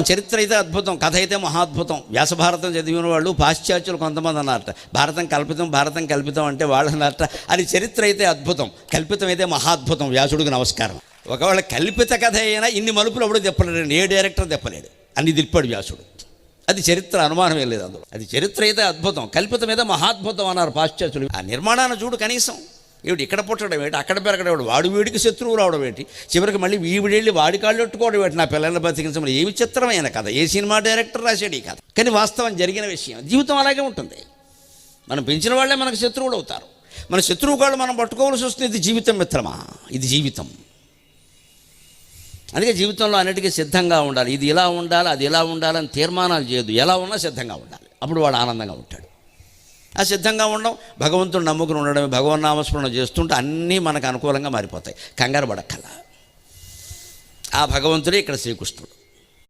చరిత్ర అయితే అద్భుతం, కథ అయితే మహాద్భుతం. వ్యాసభారతం చదివిన వాళ్ళు పాశ్చాత్యులు కొంతమంది అన్నారట, భారతం కల్పితం అంటే వాళ్ళు అన్నారట అది చరిత్ర అయితే అద్భుతం, కల్పితం అయితే మహాద్భుతం. వ్యాసుడికి నమస్కారం. ఒకవేళ కల్పిత కథ అయినా ఇన్ని మలుపులు ఎవడో చెప్పలేడు, ఏ డైరెక్టర్ చెప్పలేడు, అన్ని తిప్పాడు వ్యాసుడు. అది చరిత్ర, అనుమానమే లేదు అందులో. అది చరిత్ర అయితే అద్భుతం, కల్పితం అయితే మహాద్భుతం అన్నారు పాశ్చాత్యులు. ఆ నిర్మాణాన్ని చూడు కనీసం. ఏమిటి ఇక్కడ పుట్టడం ఏంటి, అక్కడ పెరగడం ఏమిటి, వాడు వీడికి శత్రువు రావడం ఏంటి, చివరికి మళ్ళీ వీడెళ్ళి వాడి కాళ్ళు పెట్టుకోవడం ఏంటి, నా పిల్లల్ని బతికించమని. ఏ విచిత్రమైన కథ, ఏ సినిమా డైరెక్టర్ రాశాడు ఈ కథ. కానీ వాస్తవం జరిగిన విషయం. జీవితం అలాగే ఉంటుంది. మనం పెంచిన వాళ్ళే మనకు శత్రువులు అవుతారు. మన శత్రువు కాళ్ళు మనం పట్టుకోవాల్సి వస్తుంది. ఇది జీవితం మిత్రమా, ఇది జీవితం. అందుకే జీవితంలో అన్నిటికీ సిద్ధంగా ఉండాలి. ఇది ఇలా ఉండాలి, అది ఇలా ఉండాలని తీర్మానాలు చేయదు. ఎలా ఉన్నా సిద్ధంగా ఉండాలి, అప్పుడు వాడు ఆనందంగా ఉంటాడు. ఆ సిద్ధంగా ఉండడం, భగవంతుడు నమ్ముకుని ఉండడమే. భగవన్నామస్మరణ చేస్తుంటే అన్నీ మనకు అనుకూలంగా మారిపోతాయి. కంగారు పడక్కల. ఆ భగవంతుడే ఇక్కడ శ్రీకృష్ణుడు.